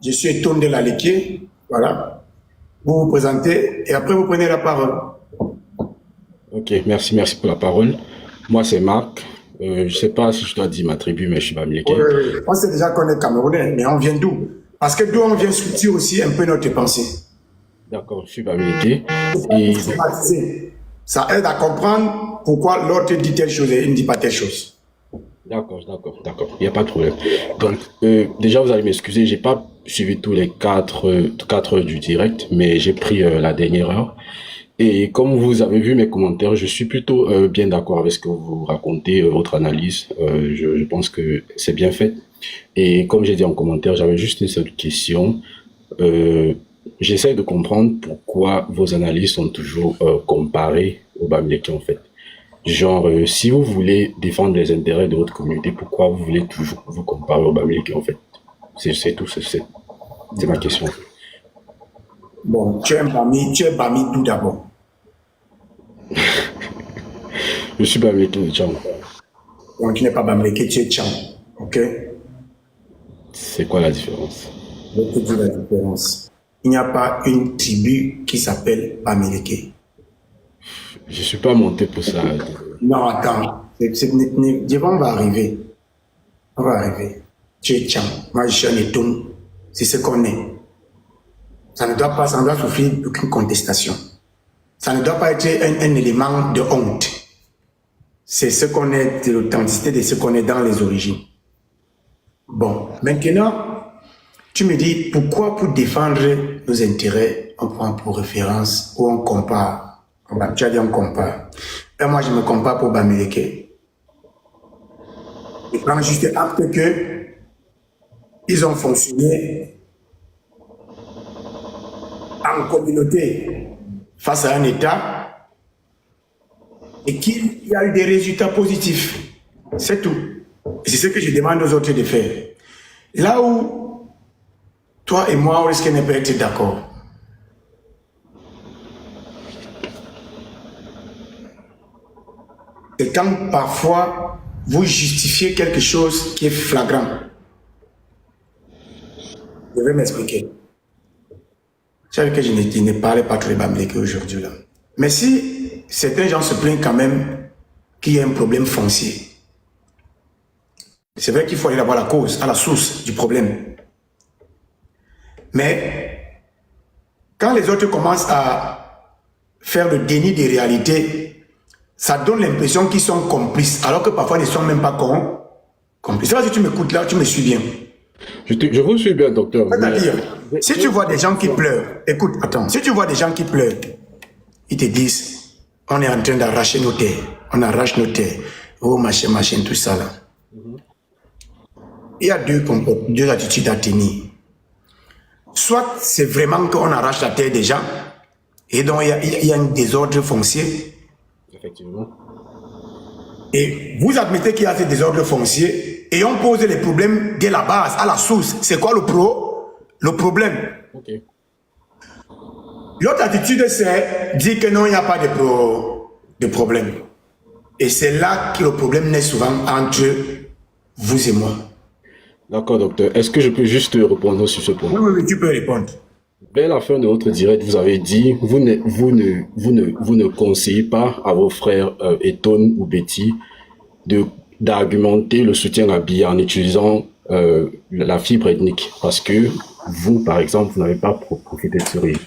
Je suis Etoun de la Léquier. Voilà. Vous vous présentez et après vous prenez la parole. Ok, merci pour la parole. Moi, c'est Marc. Je ne sais pas si je dois dire ma tribu, mais je suis Bamileke. Oui. On sait déjà qu'on est Camerounais, mais on vient d'où? Parce que d'où on vient structure aussi un peu notre pensée. D'accord, je suis Bamileke. Et ça aide à comprendre pourquoi l'autre dit telle chose et il ne dit pas telle chose. D'accord. Il n'y a pas de problème. Donc, déjà, vous allez m'excuser, j'ai pas suivi tous les 4 heures du direct, mais j'ai pris la dernière heure. Et comme vous avez vu mes commentaires, je suis plutôt bien d'accord avec ce que vous racontez, votre analyse. Je pense que c'est bien fait. Et comme j'ai dit en commentaire, j'avais juste une seule question. J'essaie de comprendre pourquoi vos analyses sont toujours comparées au Bamileke en fait. Genre, si vous voulez défendre les intérêts de votre communauté, pourquoi vous voulez toujours vous comparer au Bamileke en fait? C'est tout, c'est ma question. Bon, tu es Bami tout d'abord. Je suis Bamileke de Tchang. Donc tu n'es pas Bamileke, tu es Tchang. Ok? C'est quoi la différence? Je vais te dire la différence. Il n'y a pas une tribu qui s'appelle Bamileke. Je ne suis pas monté pour ça. Non, attends. On va arriver. On va arriver. Tu es Tchang. Moi, je suis un Etoun. C'est ce qu'on est. Ça ne doit souffrir d'aucune contestation. Ça ne doit pas être un élément de honte. C'est ce qu'on est, de l'authenticité de ce qu'on est dans les origines. Bon, maintenant, tu me dis pourquoi pour défendre nos intérêts, on prend pour référence ou on compare. Tu as dit on compare. Et moi, je me compare pour Bamileke. Je prends juste acte que ils ont fonctionné en communauté face à un État et qu'il y a eu des résultats positifs. C'est tout. Et c'est ce que je demande aux autres de faire. Là où toi et moi, on risque de ne pas être d'accord. C'est quand parfois vous justifiez quelque chose qui est flagrant. Je vais m'expliquer. Je savais que je ne parlais pas très Bamileke aujourd'hui là. Mais si certains gens se plaignent quand même qu'il y a un problème foncier, c'est vrai qu'il faut aller voir la cause, à la source du problème. Mais quand les autres commencent à faire le déni des réalités, ça donne l'impression qu'ils sont complices, alors que parfois ils ne sont même pas complices. Si tu m'écoutes là, tu me suis bien. Je vous suis bien, docteur. C'est-à-dire, si tu vois des gens qui pleurent, écoute, attends, si tu vois des gens qui pleurent, ils te disent, on est en train d'arracher nos terres, on arrache nos terres, oh machin, tout ça là. Il y a deux attitudes à tenir. Soit c'est vraiment qu'on arrache la terre des gens, et donc il y a un désordre foncier. Effectivement. Et vous admettez qu'il y a ce désordre foncier, et on pose les problèmes dès la base, à la source. C'est quoi le problème? Okay. L'autre attitude, c'est dire que non, il n'y a pas de problème. Et c'est là que le problème naît souvent entre vous et moi. D'accord, docteur. Est-ce que je peux juste répondre sur ce point? Oui, tu peux répondre. Vers la fin de votre direct, vous avez dit, vous ne conseillez pas à vos frères Etoun ou Betty d'argumenter le soutien à Biya en utilisant la fibre ethnique. Parce que vous, par exemple, vous n'avez pas profité de ce régime.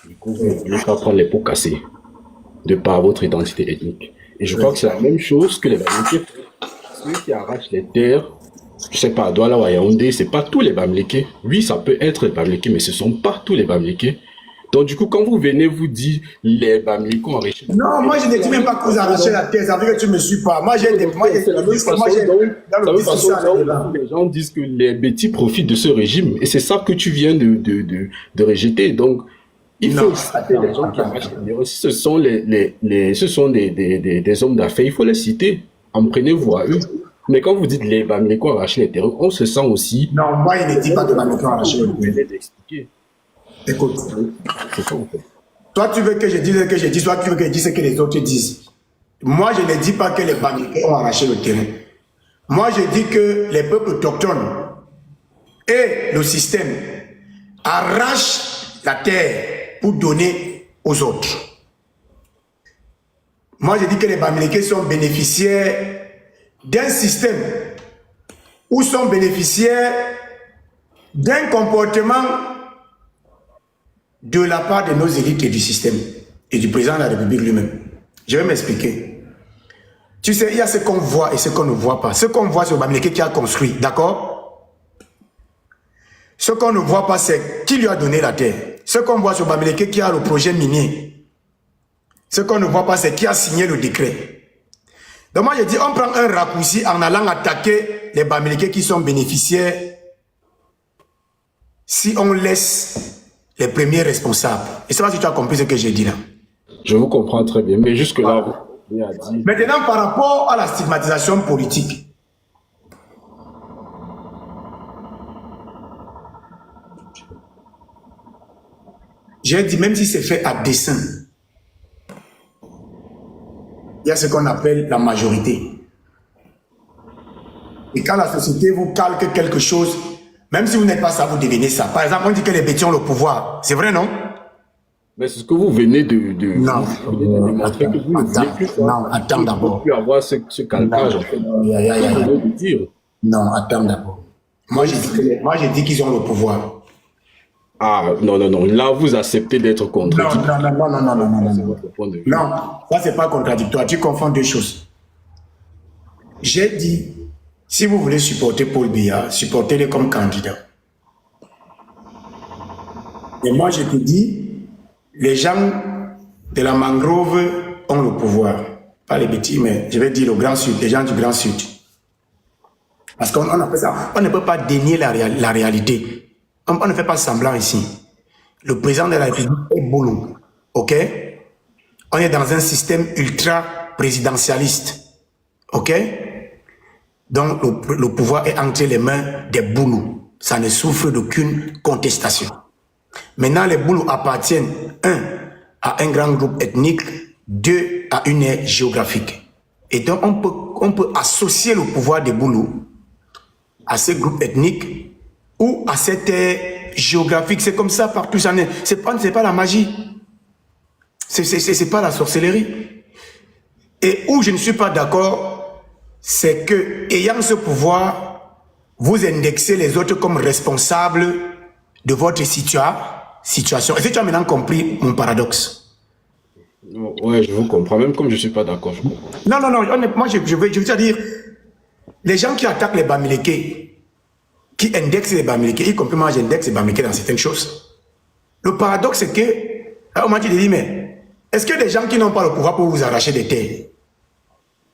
Du coup, vous ne voulez pas prendre les pots cassés de par votre identité ethnique. Et je crois que c'est la même chose que les Bamileke. Ceux qui arrachent les terres, je sais pas, à Douala ou à Yaoundé, c'est pas tous les Bamileke. Oui, ça peut être les Bamileke, mais ce sont pas tous les Bamileke. Donc, du coup, quand vous venez vous dire les Bamileke ont arraché. Non, moi, je ne dis même pas que vous arrachez la terre, ça veut dire que tu me suis pas. Moi, j'ai des. C'est la même façon dont les gens disent que les Betty profitent de ce régime. Et c'est ça que tu viens de rejeter. Donc, il faut citer les gens qui arrachent les terres. Si ce sont des hommes d'affaires, il faut les citer. En prenez-vous à eux. Mais quand vous dites les Bamileke ont arraché les terres, on se sent aussi. Non, moi, il ne dit pas que les Bamileke ont arraché les terres. D'expliquer. Écoute. C'est ça, en fait. Toi, tu veux que je dise ce que je dis, soit tu veux que je dise ce que les autres disent. Moi, je ne dis pas que les Bamileke ont arraché le terrain. Moi, je dis que les peuples autochtones et le système arrachent la terre pour donner aux autres. Moi, je dis que les Bamileke sont bénéficiaires d'un système ou sont bénéficiaires d'un comportement de la part de nos élites et du système et du président de la République lui-même. Je vais m'expliquer. Tu sais, il y a ce qu'on voit et ce qu'on ne voit pas. Ce qu'on voit, c'est le Bamileke qui a construit, d'accord? Ce qu'on ne voit pas, c'est qui lui a donné la terre. Ce qu'on voit, c'est le Bamileke qui a le projet minier. Ce qu'on ne voit pas, c'est qui a signé le décret. Donc moi, je dis, on prend un raccourci en allant attaquer les Bamileke qui sont bénéficiaires si on laisse les premiers responsables. Et c'est pas si tu as compris ce que j'ai dit là. Je vous comprends très bien, mais jusque-là, vous avez dit... Maintenant, par rapport à la stigmatisation politique, j'ai dit, même si c'est fait à dessein, il y a ce qu'on appelle la majorité. Et quand la société vous calque quelque chose, même si vous n'êtes pas ça, vous devenez ça. Par exemple, on dit que les bêtis ont le pouvoir. C'est vrai, non? Mais c'est ce que vous venez de non, démontrer que vous ne voulez plus faire. Non, attends d'abord. Plus avoir ce calcage, en fait. Non, attends d'abord. Moi, j'ai dit qu'ils ont le pouvoir. Ah, non. Là, vous acceptez d'être contradictoire. Non, ça, c'est pas contradictoire. Tu confonds deux choses. J'ai dit, si vous voulez supporter Paul Biya, supportez-le comme candidat. Et moi, je te dis, les gens de la mangrove ont le pouvoir. Pas les petits, mais je vais dire le Grand Sud, les gens du Grand Sud. Parce qu'on appelle ça, on ne peut pas dénier la réalité. On ne fait pas semblant ici. Le président de la République est boulot. OK? On est dans un système ultra présidentialiste. OK? Donc, le pouvoir est entre les mains des boulous. Ça ne souffre d'aucune contestation. Maintenant, les boulous appartiennent, un, à un grand groupe ethnique, deux, à une aire géographique. Et donc, on peut associer le pouvoir des boulous à ces groupes ethniques ou à cette aire géographique. C'est comme ça partout. C'est pas la magie. C'est pas la sorcellerie. Et où je ne suis pas d'accord, c'est que, ayant ce pouvoir, vous indexez les autres comme responsables de votre situation. Est-ce que tu as maintenant compris mon paradoxe? Ouais, je vous comprends. Même comme je ne suis pas d'accord, je comprends. Non. Moi, je veux dire, les gens qui attaquent les Bamileke, qui indexent les Bamileke, y compris moi, j'indexe les Bamileke dans certaines choses. Le paradoxe, c'est que, au moment où tu te dis, mais est-ce que des gens qui n'ont pas le pouvoir pour vous arracher des terres,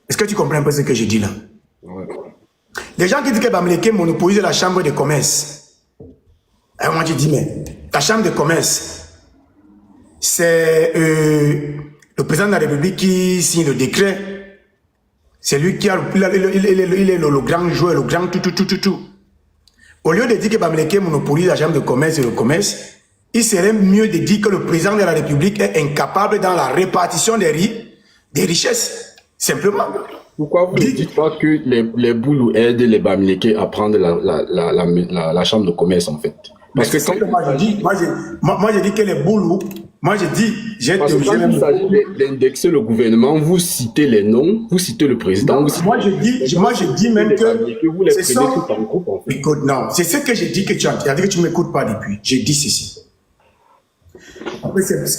est-ce que tu comprends un peu ce que je dis là? Ouais. Les gens qui disent que Bamileke monopolise la chambre de commerce, à un moment tu dis, mais la chambre de commerce, c'est le président de la République qui signe le décret. C'est lui qui a il est le grand joueur, le grand tout. Au lieu de dire que Bamileke monopolise la chambre de commerce et le commerce, il serait mieux de dire que le président de la République est incapable dans la répartition des richesses. Simplement. Pourquoi vous ne dites pas que les boulous aident les Bamileke à prendre la chambre de commerce, en fait? Parce que quand moi je dis que les boulous, moi je dis, quand il s'agit d'indexer le gouvernement, vous citez les noms, vous citez le président. Moi je dis même que vous les prenez tout en groupe, en fait. Écoute, non, c'est ce que j'ai dit que tu as dit que tu ne m'écoutes pas depuis. J'ai dit ceci.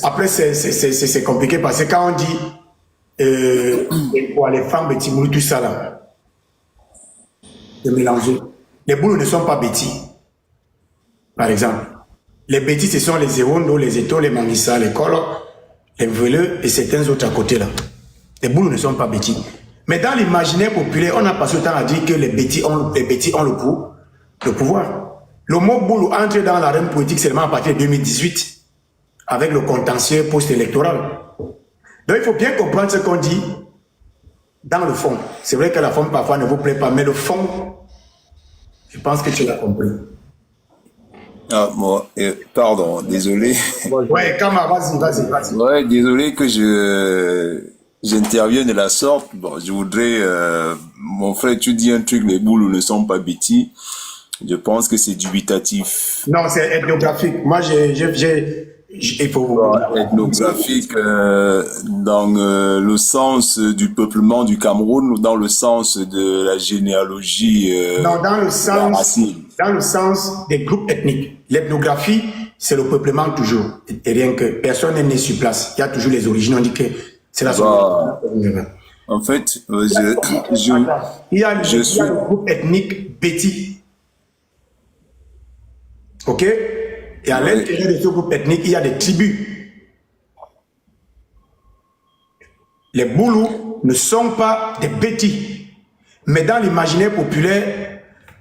Après c'est compliqué parce que quand on dit pour les femmes petits boulous, tout ça là, c'est mélangé. Les boulous ne sont pas bêtis. Par exemple, les bêtis, ce sont les Ewondo, les Eto, les Mangissa, les Kolo, les Veleux et certains autres à côté là. Les boulous ne sont pas bêtis. Mais dans l'imaginaire populaire, on a passé le temps à dire que les bêtis ont le pouvoir. Le mot boulou entre dans l'arène politique seulement à partir de 2018, avec le contentieux post-électoral. Donc il faut bien comprendre ce qu'on dit dans le fond. C'est vrai que la forme parfois ne vous plaît pas, mais le fond, je pense que tu l'as compris. Ah, bon, pardon, désolé. Ouais, Kama, vas-y. Ouais, désolé que j'intervienne de la sorte. Bon, je voudrais, mon frère, tu dis un truc, les boules ne sont pas bêtis. Je pense que c'est dubitatif. Non, c'est ethnographique. Moi, il faut... Ethnographique dans le sens du peuplement du Cameroun ou dans le sens de la généalogie Non, la racine. dans le sens des groupes ethniques. L'ethnographie, c'est le peuplement toujours. Et rien que personne n'est né sur place. Il y a toujours les origines. On dit que c'est la Bah, en fait, il y a je suis... le groupe ethnique Béti. OK? Et à Ouais. l'intérieur de ce groupe ethnique, il y a des tribus. Les Boulous ne sont pas des Bétis. Mais dans l'imaginaire populaire,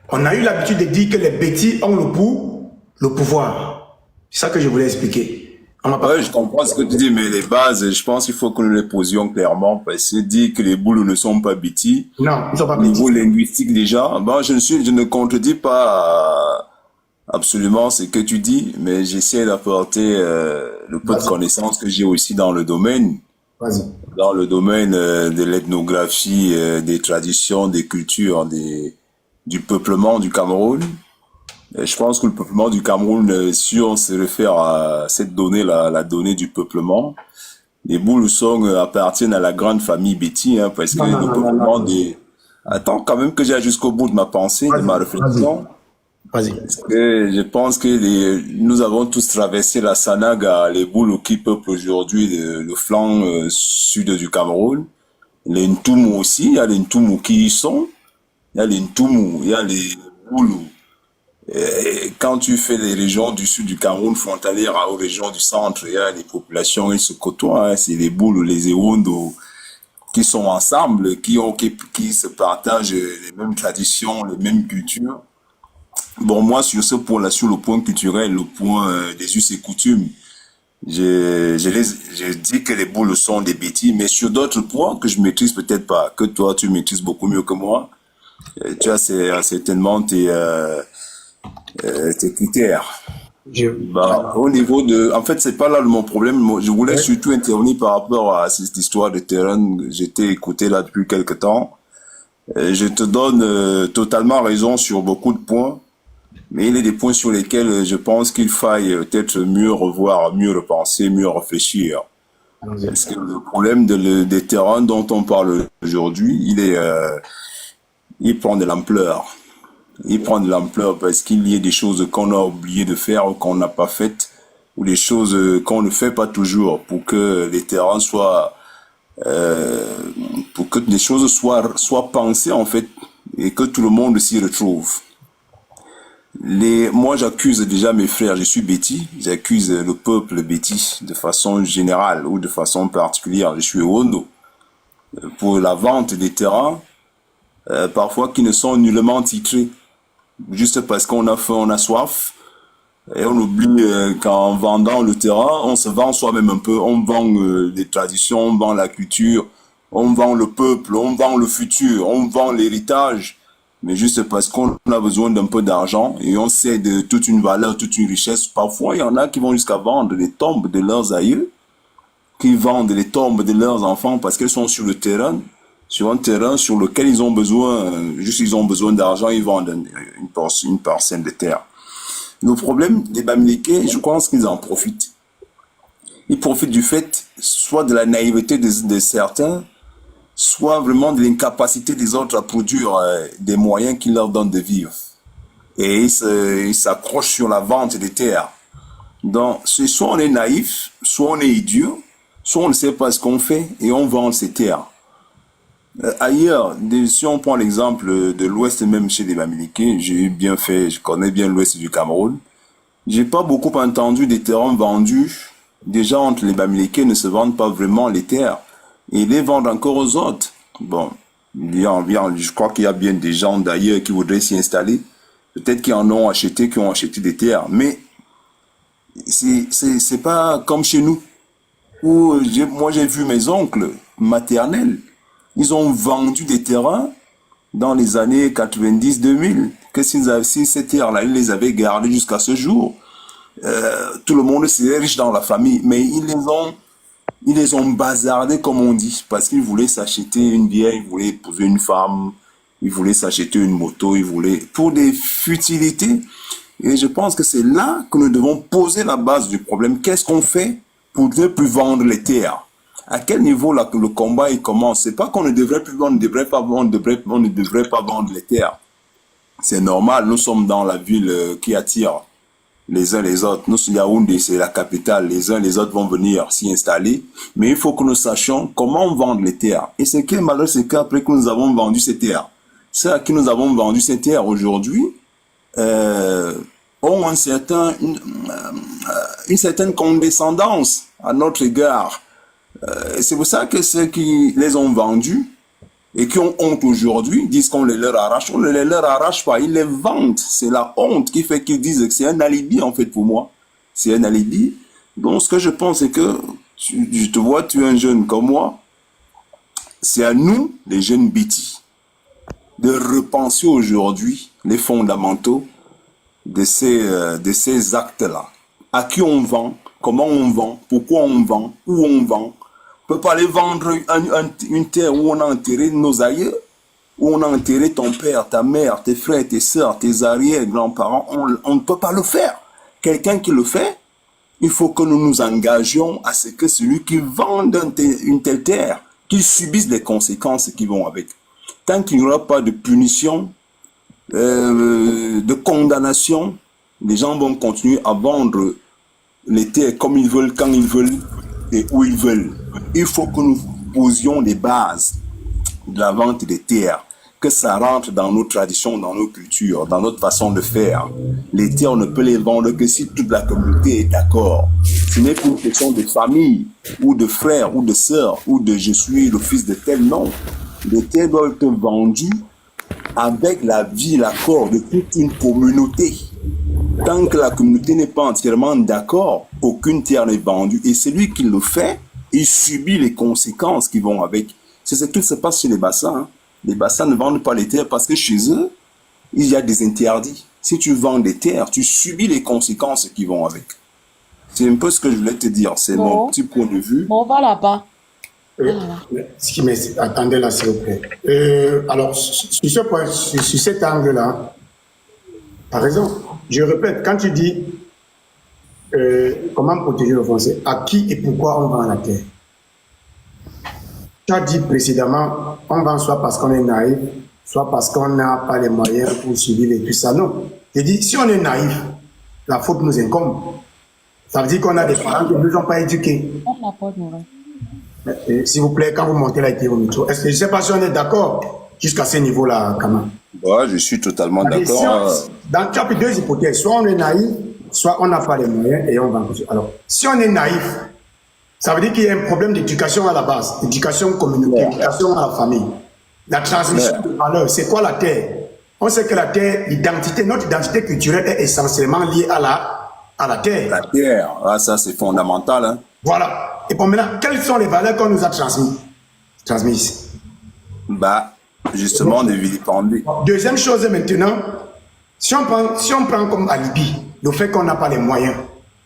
on a eu l'habitude de dire que les Bétis ont le pouvoir. C'est ça que je voulais expliquer. On m'a pas... Ouais, je comprends ce que tu dis, mais les bases, je pense qu'il faut que nous les posions clairement, parce que dire que les boules ne sont pas bêtis, Non, ils sont pas au niveau Bétis. linguistique déjà, bon, je ne contredis pas absolument ce que tu dis, mais j'essaie d'apporter le peu de Vas-y, connaissances que j'ai aussi dans le domaine, vas-y. de l'ethnographie, des traditions, des cultures, du peuplement du Cameroun. Et je pense que le peuplement du Cameroun, si on se réfère à cette donnée, la donnée du peuplement, les Bouloussong appartiennent à la grande famille Béti, hein, parce que Non, non, le non, non, peuplement non. des... Attends, quand même que j'aille jusqu'au bout de ma pensée, de ma Vas-y, vas-y, réflexion. vas-y. Et je pense que nous avons tous traversé la Sanaga, les Boulous qui peuplent aujourd'hui le flanc sud du Cameroun. Les Ntoumou aussi, il y a les Ntoumou qui y sont, il y a les Ntoumou, il y a les Boulous. Et quand tu fais les régions du sud du Cameroun frontalières aux régions du centre, il y a les populations, ils se côtoient, hein, c'est les Boulous, les Ewondo, qui sont ensemble, qui se partagent les mêmes traditions, les mêmes cultures. Bon, moi, sur ce point-là, sur le point culturel, le point des us et coutumes, je dis que les boules sont des bêtises, mais sur d'autres points que je maîtrise peut-être pas, que toi, tu maîtrises beaucoup mieux que moi, tu as certainement tes critères. Je... Bah, au niveau de, en fait, c'est pas là mon problème. Moi, je voulais Ouais. surtout intervenir par rapport à cette histoire de terrain. J'étais écouté là depuis quelque temps. Je te donne totalement raison sur beaucoup de points. Mais il y a des points sur lesquels je pense qu'il faille peut-être mieux revoir, mieux repenser, mieux réfléchir. Allons-y. Parce que le problème des terrains dont on parle aujourd'hui, il prend de l'ampleur. Il prend de l'ampleur parce qu'il y a des choses qu'on a oublié de faire ou qu'on n'a pas faites, ou des choses qu'on ne fait pas toujours pour que les terrains soient, pour que les choses soient pensées en fait et que tout le monde s'y retrouve. Moi, j'accuse déjà mes frères, je suis Béti, j'accuse le peuple Béti de façon générale ou de façon particulière, je suis Wondo, pour la vente des terrains, parfois qui ne sont nullement titrés, juste parce qu'on a faim, on a soif, et on oublie qu'en vendant le terrain, on se vend soi-même un peu, on vend les traditions, on vend la culture, on vend le peuple, on vend le futur, on vend l'héritage, mais juste parce qu'on a besoin d'un peu d'argent et on sait de toute une valeur, toute une richesse. Parfois, il y en a qui vont jusqu'à vendre les tombes de leurs aïeux, qui vendent les tombes de leurs enfants parce qu'elles sont sur le terrain, sur un terrain sur lequel ils ont besoin, juste ils ont besoin d'argent, ils vendent une parcelle de terre. Le problème des Bamileke, je pense qu'ils en profitent. Ils profitent du fait, soit de la naïveté de certains, soit vraiment de l'incapacité des autres à produire des moyens qui leur donnent de vivre. Et ils s'accrochent sur la vente des terres. Donc, soit on est naïf, soit on est idiot, soit on ne sait pas ce qu'on fait et on vend ces terres. Ailleurs, si on prend l'exemple de l'Ouest, même chez les Bamileke, je connais bien l'Ouest du Cameroun. J'ai pas beaucoup entendu des terrains vendus. Déjà, entre les Bamileke ne se vendent pas vraiment les terres. Et ils les vendent encore aux autres. Bon, je crois qu'il y a bien des gens d'ailleurs qui voudraient s'y installer. Peut-être qu'ils en ont acheté, qui ont acheté des terres. Mais c'est pas comme chez nous. Où moi, j'ai vu mes oncles maternels. Ils ont vendu des terrains dans les années 90-2000. Que si ces terres-là, ils les avaient gardées jusqu'à ce jour, tout le monde serait riche dans la famille. Mais ils les ont bazardés, comme on dit, parce qu'ils voulaient s'acheter une vieille, ils voulaient épouser une femme, ils voulaient s'acheter une moto, ils voulaient, pour des futilités. Et je pense que c'est là que nous devons poser la base du problème. Qu'est-ce qu'on fait pour ne plus vendre les terres? À quel niveau là que le combat il commence? C'est pas qu'on ne devrait plus vendre, on ne devrait pas vendre les terres. C'est normal, nous sommes dans la ville qui attire les uns les autres. Nous, Yaoundé, c'est la capitale. Les uns les autres vont venir s'y installer. Mais il faut que nous sachions comment vendre les terres. Et ce qui est malheureux, c'est qu'après que nous avons vendu ces terres, ceux à qui nous avons vendu ces terres aujourd'hui ont une certaine condescendance à notre égard. C'est pour ça que ceux qui les ont vendus et qui ont honte aujourd'hui disent qu'on les leur arrache. On ne les leur arrache pas, ils les vendent. C'est la honte qui fait qu'ils disent que c'est un alibi en fait pour moi. C'est un alibi. Donc ce que je pense c'est que, je te vois, tu es un jeune comme moi. C'est à nous, les jeunes BT, de repenser aujourd'hui les fondamentaux de ces actes-là. À qui on vend, comment on vend, pourquoi on vend, où on vend. On ne peut pas aller vendre une terre où on a enterré nos aïeux, où on a enterré ton père, ta mère, tes frères, tes sœurs, tes arrière-grands-parents. On ne peut pas le faire. Quelqu'un qui le fait, il faut que nous nous engagions à ce que celui qui vend une telle terre, qu'il subisse les conséquences qui vont avec. Tant qu'il n'y aura pas de punition, de condamnation, les gens vont continuer à vendre les terres comme ils veulent, quand ils veulent et où ils veulent. Il faut que nous posions les bases de la vente des terres, que ça rentre dans nos traditions, dans nos cultures, dans notre façon de faire. Les terres, on ne peut les vendre que si toute la communauté est d'accord. Ce n'est pas une question de famille, ou de frère, ou de sœur, ou de je suis le fils de tel nom. Les terres doivent être vendues avec la vie, l'accord de toute une communauté. Tant que la communauté n'est pas entièrement d'accord, aucune terre n'est vendue. Et celui qui le fait, il subit les conséquences qui vont avec. C'est ce qui se passe chez les bassins. Hein. Les bassins ne vendent pas les terres parce que chez eux, il y a des interdits. Si tu vends des terres, tu subis les conséquences qui vont avec. C'est un peu ce que je voulais te dire. C'est mon petit point de vue. On va là-bas. Attendez là, s'il vous plaît. Alors, sur cet angle-là, par exemple, je répète, quand tu dis comment protéger le foncier, à qui et pourquoi on vend la terre? Tu as dit précédemment, on vend soit parce qu'on est naïf, soit parce qu'on n'a pas les moyens pour suivre et tout ça. Non. Je dis, si on est naïf, la faute nous incombe. Ça veut dire qu'on a des parents qui ne nous ont pas éduqués. S'il vous plaît, quand vous montez la métro, est-ce que je ne sais pas si on est d'accord jusqu'à ce niveau-là, Kama? Ouais, je suis totalement d'accord. Dans tu as pris deux hypothèses. Soit on est naïf, soit on n'a pas les moyens et on va. Alors, si on est naïf, ça veut dire qu'il y a un problème d'éducation à la base, éducation communautaire, éducation à la famille. La transmission de valeurs, c'est quoi la terre? On sait que la terre, notre identité culturelle est essentiellement liée à la terre. La terre, ah, ça c'est fondamental. Hein. Voilà. Et pour maintenant, quelles sont les valeurs qu'on nous a transmises? Bah, justement, de vilipender. Deuxième chose maintenant, si on prend comme alibi le fait qu'on n'a pas les moyens,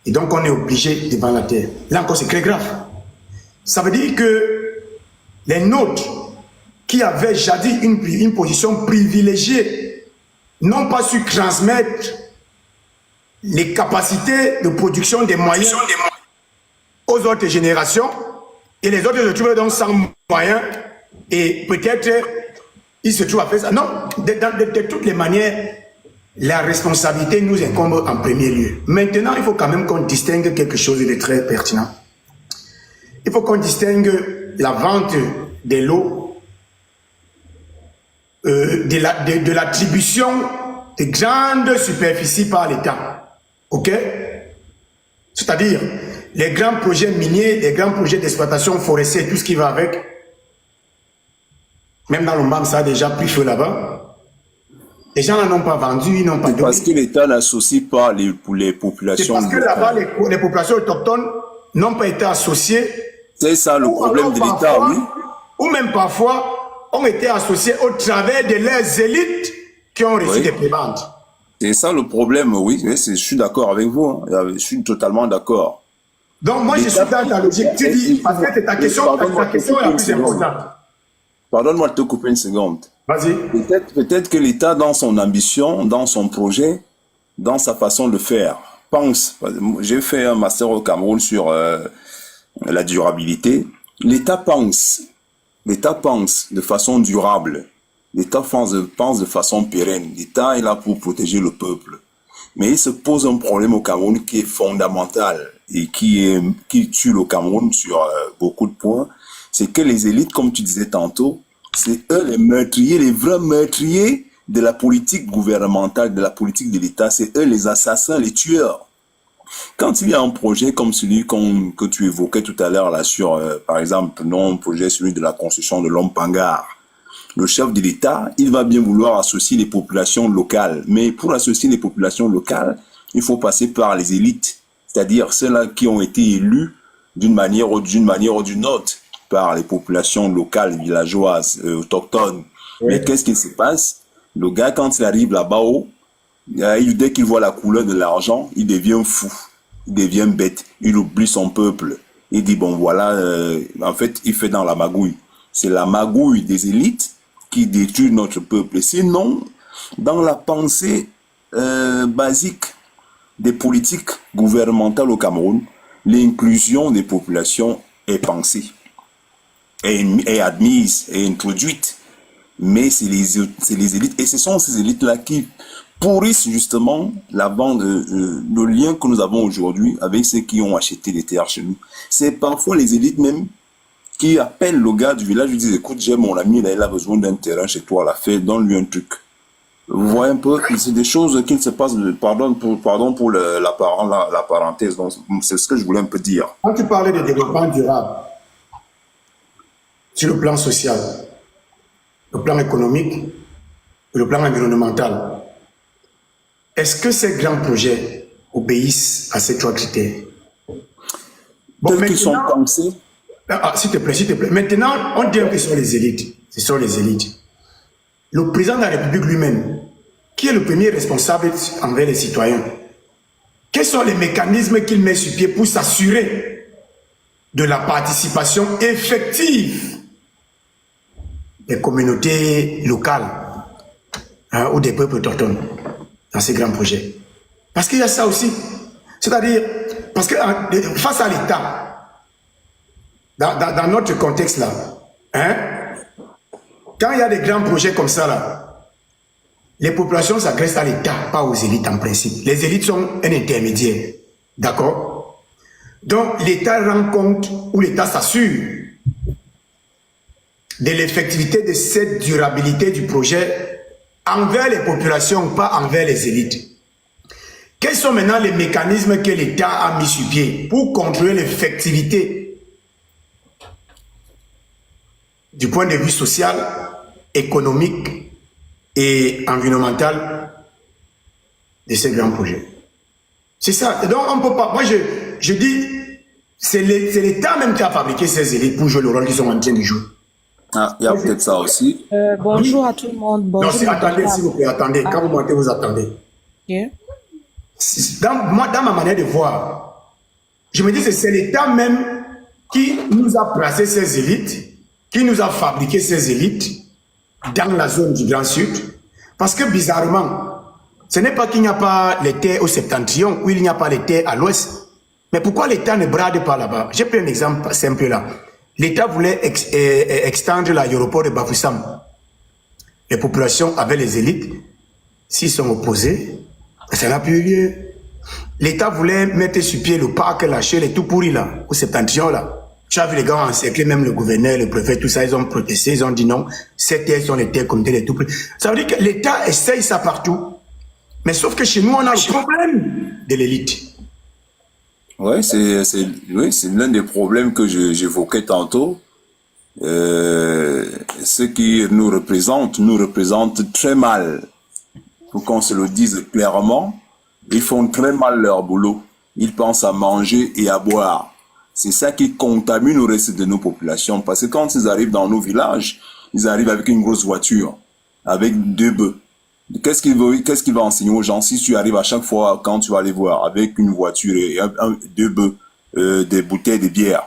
et donc on est obligé de vendre la terre, là encore c'est très grave. Ça veut dire que les nôtres qui avaient jadis une position privilégiée n'ont pas su transmettre les capacités de production des moyens aux autres générations, et les autres se trouvent donc sans moyens, et peut-être ils se trouvent à faire ça. Non, de toutes les manières, la responsabilité nous incombe en premier lieu. Maintenant, il faut quand même qu'on distingue quelque chose de très pertinent. Il faut qu'on distingue la vente des lots de l'attribution de grandes superficies par l'État. OK? C'est-à-dire les grands projets miniers, les grands projets d'exploitation forestière, tout ce qui va avec. Même dans le banc, ça a déjà pris feu là-bas. Les gens n'en ont pas vendu, ils n'ont pas donné. Parce que l'État n'associe pas les populations. C'est parce que là-bas, les populations autochtones n'ont pas été associées. C'est ça le problème de l'État, oui. Ou même parfois, ont été associés au travers de leurs élites qui ont reçu des prébendes. C'est ça le problème, oui. Je suis d'accord avec vous. Hein. Je suis totalement d'accord. Donc moi, je suis dans ta logique. Tu dis, parce que c'est ta question la plus importante. Pardonne-moi de te couper une seconde. Vas-y. Peut-être que l'État, dans son ambition, dans son projet, dans sa façon de faire, pense. J'ai fait un master au Cameroun sur la durabilité. L'État pense de façon durable. L'État pense de façon pérenne. L'État est là pour protéger le peuple. Mais il se pose un problème au Cameroun qui est fondamental et qui tue le Cameroun sur beaucoup de points. C'est que les élites, comme tu disais tantôt, c'est eux les meurtriers, les vrais meurtriers de la politique gouvernementale, de la politique de l'État. C'est eux les assassins, les tueurs. Quand il y a un projet comme celui que tu évoquais tout à l'heure là sur, par exemple, non, projet celui de la construction de l'Ompangare, le chef de l'État, il va bien vouloir associer les populations locales. Mais pour associer les populations locales, il faut passer par les élites, c'est-à-dire ceux-là qui ont été élus d'une manière ou d'une autre par les populations locales, villageoises, autochtones. Oui. Mais qu'est-ce qui se passe? Le gars, quand il arrive là-bas-haut, dès qu'il voit la couleur de l'argent, il devient fou, il devient bête, il oublie son peuple. Il dit, bon voilà, en fait, il fait dans la magouille. C'est la magouille des élites qui détruit notre peuple. Sinon, dans la pensée basique des politiques gouvernementales au Cameroun, l'inclusion des populations est pensée, est admise, est introduite. Mais c'est les élites, et ce sont ces élites-là qui pourrissent justement le lien que nous avons aujourd'hui avec ceux qui ont acheté des terres chez nous. C'est parfois les élites même qui appellent le gars du village, lui disent, écoute, j'ai mon ami, là, il a besoin d'un terrain chez toi, là, donne-lui un truc. Vous voyez un peu, c'est des choses qui ne se passent, pardon pour la parenthèse, donc c'est ce que je voulais un peu dire. Quand tu parlais de développement durable, sur le plan social, le plan économique et le plan environnemental, est-ce que ces grands projets obéissent à ces trois critères? Tels qu'ils sont pensés. S'il te plaît. Maintenant, on dit que ce sont les élites. Ce sont les élites. Le président de la République lui-même, qui est le premier responsable envers les citoyens, quels sont les mécanismes qu'il met sur pied pour s'assurer de la participation effective des communautés locales ou des peuples autochtones dans ces grands projets? Parce qu'il y a ça aussi. C'est-à-dire, parce que face à l'État, dans notre contexte là, quand il y a des grands projets comme ça là, les populations s'agressent à l'État, pas aux élites en principe. Les élites sont un intermédiaire, d'accord? Donc l'État rend compte, ou l'État s'assure de l'effectivité de cette durabilité du projet envers les populations, pas envers les élites. Quels sont maintenant les mécanismes que l'État a mis sur pied pour contrôler l'effectivité du point de vue social, économique et environnemental de ces grands projets? C'est ça. Et donc, on peut pas. Moi, je dis, c'est l'État même qui a fabriqué ces élites pour jouer le rôle qu'ils sont en train de jouer. Ah, il y a peut-être ça aussi. Bonjour à tout le monde. Bonjour. Non, attendez, s'il vous plaît, attendez. Quand vous montez, vous attendez. Okay. Dans ma manière de voir, je me dis que c'est l'État même qui nous a placé ces élites, qui nous a fabriqué ces élites dans la zone du Grand Sud. Parce que bizarrement, ce n'est pas qu'il n'y a pas les terres au septentrion ou il n'y a pas les terres à l'ouest. Mais pourquoi l'État ne brade pas là-bas? J'ai pris un exemple simple là. L'État voulait extendre l'aéroport de Bafoussam. Les populations avaient les élites. S'ils sont opposés, ça n'a plus eu lieu. L'État voulait mettre sur pied le parc Lachelle et tout pourri là, au septentrion là. Tu as vu les gars encercler, même le gouverneur, le préfet, tout ça, ils ont protesté, ils ont dit non, ces terres sont les terres communautaires et tout. Ça veut dire que l'État essaye ça partout. Mais sauf que chez nous, on a le problème de l'élite. Ouais, c'est l'un des problèmes que j'évoquais tantôt. Ceux qui nous représentent très mal. Faut qu'on se le dise clairement. Ils font très mal leur boulot. Ils pensent à manger et à boire. C'est ça qui contamine le reste de nos populations. Parce que quand ils arrivent dans nos villages, ils arrivent avec une grosse voiture, avec 2 bœufs. Qu'est-ce qu'il va enseigner aux gens si tu arrives à chaque fois quand tu vas les voir avec une voiture et 2 bœufs, des bouteilles de bière?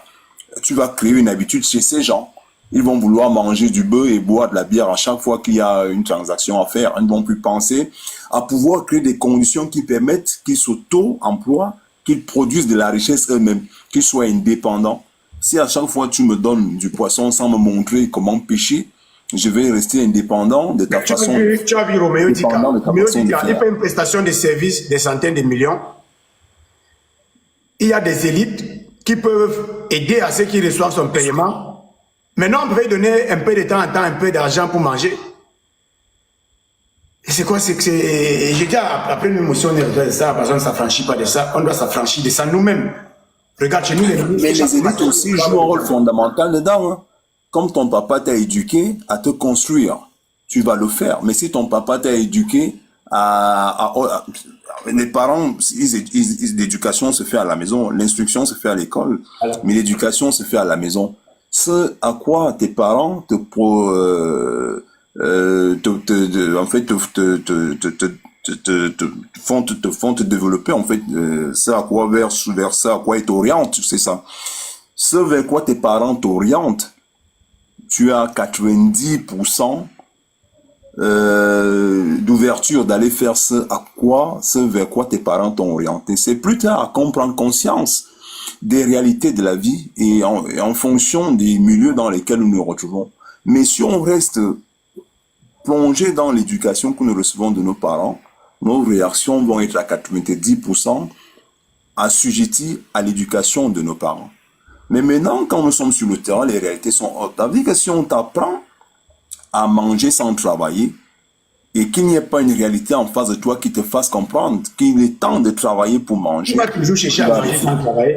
Tu vas créer une habitude chez ces gens. Ils vont vouloir manger du bœuf et boire de la bière à chaque fois qu'il y a une transaction à faire. Ils ne vont plus penser à pouvoir créer des conditions qui permettent qu'ils s'auto-emploient, qu'ils produisent de la richesse eux-mêmes, qu'ils soient indépendants. Si à chaque fois tu me donnes du poisson sans me montrer comment pêcher, je vais rester indépendant de ta façon. Tu as vu Roméo Dika. Roméo Dika, il faire. fait une prestation de service des centaines de millions. Il y a des élites qui peuvent aider à ceux qui reçoivent son paiement. Maintenant, on peut donner un peu de temps en temps, un peu d'argent pour manger. Et c'est quoi? Je dis après une émotion, on de ça, parce qu'on ne s'affranchit pas de ça, on doit s'affranchir de ça nous-mêmes. Regarde chez nous, mais les élites aussi jouent un rôle fondamental dedans. Hein. Comme ton papa t'a éduqué à te construire, tu vas le faire. Mais si ton papa t'a éduqué les parents, l'éducation se fait à la maison, l'instruction se fait à l'école, mais l'éducation se fait à la maison. Ce à quoi tes parents font te développer, en fait, ce à quoi vers ça à quoi ils t'orientent, c'est ça. Ce vers quoi tes parents t'orientent, tu as 90% d'ouverture d'aller faire ce vers quoi tes parents t'ont orienté. C'est plus tard à comprendre conscience des réalités de la vie et en fonction des milieux dans lesquels nous nous retrouvons. Mais si on reste plongé dans l'éducation que nous recevons de nos parents, nos réactions vont être à 90% assujetties à l'éducation de nos parents. Mais maintenant, quand nous sommes sur le terrain, les réalités sont autres. Ça veut dire que si on t'apprend à manger sans travailler et qu'il n'y ait pas une réalité en face de toi qui te fasse comprendre qu'il est temps de travailler pour manger. Tu vas toujours chercher à manger sans travailler.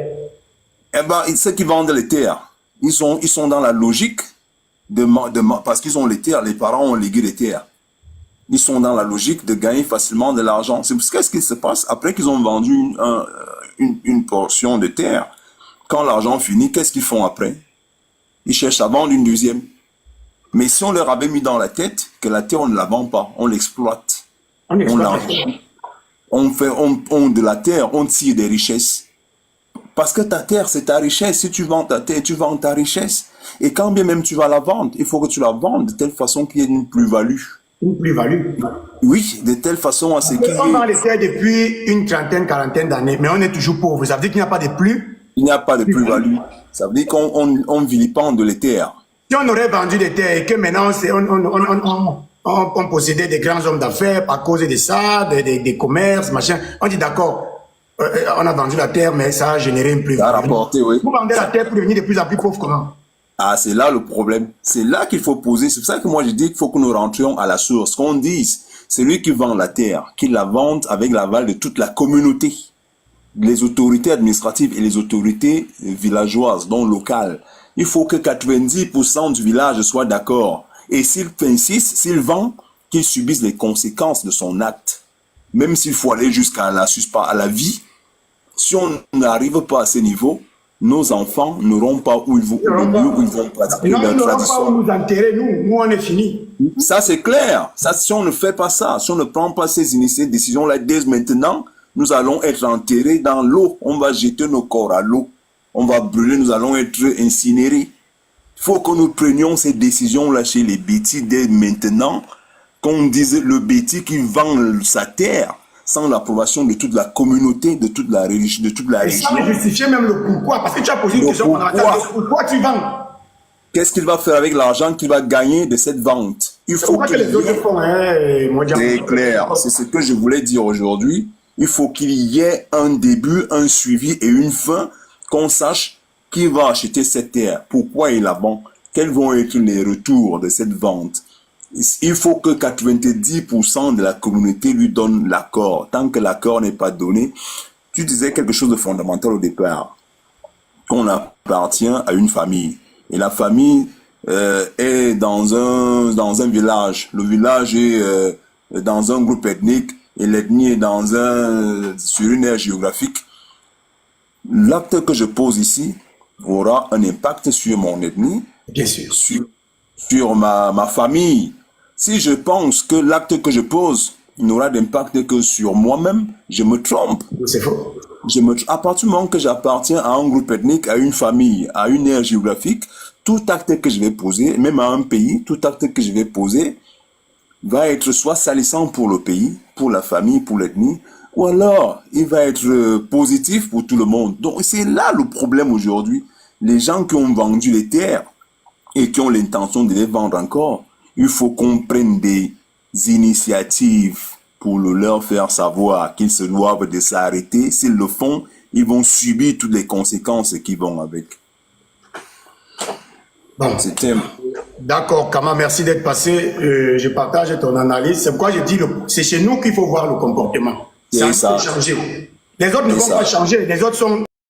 Eh ben, ceux qui vendent les terres, ils sont dans la logique parce qu'ils ont les terres, les parents ont légué les terres. Ils sont dans la logique de gagner facilement de l'argent. C'est parce qu'est-ce qui se passe après qu'ils ont vendu une portion de terre. Quand l'argent finit, qu'est-ce qu'ils font après? Ils cherchent à vendre une deuxième. Mais si on leur avait mis dans la tête que la terre, on ne la vend pas, on l'exploite. On de la terre, on tire des richesses. Parce que ta terre, c'est ta richesse. Si tu vends ta terre, tu vends ta richesse. Et quand bien même tu vas la vendre, il faut que tu la vendes de telle façon qu'il y ait une plus-value. Une plus-value? Oui, de telle façon à ce qu'il y ait... On vend les terres depuis une trentaine, quarantaine d'années, mais on est toujours pauvre. Ça veut dire qu'il n'y a pas de plus? Il n'y a pas de plus-value. Ça veut dire qu'on vilipende les terres. Si on aurait vendu des terres et que maintenant on possédait des grands hommes d'affaires à cause de ça, des commerces, machin, on dit d'accord, on a vendu la terre, mais ça a généré une plus-value. Ça a rapporté, oui. Vous vendez la terre pour devenir de plus en plus pauvre, comment? Ah, c'est là le problème. C'est là qu'il faut poser. C'est pour ça que moi je dis qu'il faut que nous rentrions à la source. Qu'on dise, celui qui vend la terre, qu'il la vende avec l'aval de toute la communauté. Les autorités administratives et les autorités villageoises, donc locales. Il faut que 90% du village soit d'accord. Et s'il insiste, s'il vend, qu'il subisse les conséquences de son acte. Même s'il faut aller jusqu'à la vie, si on n'arrive pas à ce niveau, nos enfants n'auront pas où ils vont pratiquer leur tradition. Pas où nous enterrer, nous on est fini. Ça c'est clair. Ça, si on ne fait pas ça, si on ne prend pas ces décisions-là dès maintenant, nous allons être enterrés dans l'eau. On va jeter nos corps à l'eau. On va brûler, nous allons être incinérés. Il faut que nous prenions ces décisions-là chez les bêtis dès maintenant, qu'on dise le bêtis qui vend sa terre sans l'approbation de toute la communauté, de toute la religion. Et sans justifier même le pourquoi, parce que tu as posé une question pourquoi tu vends? Qu'est-ce qu'il va faire avec l'argent qu'il va gagner de cette vente? Il faut que les autres font, c'est clair, c'est ce que je voulais dire aujourd'hui. Il faut qu'il y ait un début, un suivi et une fin, qu'on sache qui va acheter cette terre, pourquoi il la vend, quels vont être les retours de cette vente. Il faut que 90% de la communauté lui donne l'accord. Tant que l'accord n'est pas donné, tu disais quelque chose de fondamental au départ, qu'on appartient à une famille. Et la famille est dans un village. Le village est dans un groupe ethnique et l'ethnie est sur une aire géographique. L'acte que je pose ici aura un impact sur mon ethnie, bien sûr, sur ma famille. Si je pense que l'acte que je pose n'aura d'impact que sur moi-même, je me trompe. C'est faux. À partir du moment que j'appartiens à un groupe ethnique, à une famille, à une aire géographique, tout acte que je vais poser, même à un pays, tout acte que je vais poser va être soit salissant pour le pays, pour la famille, pour l'ethnie, ou alors il va être positif pour tout le monde. Donc c'est là le problème aujourd'hui. Les gens qui ont vendu les terres et qui ont l'intention de les vendre encore, il faut qu'on prenne des initiatives pour leur faire savoir qu'ils se doivent de s'arrêter. S'ils le font, ils vont subir toutes les conséquences qui vont avec. Bon, C'était... d'accord, Kama, merci d'être passé. Je partage ton analyse. C'est pourquoi je dis, c'est chez nous qu'il faut voir le comportement. C'est ça. Changer. Les autres ne C'est vont ça. pas changer. Les autres sont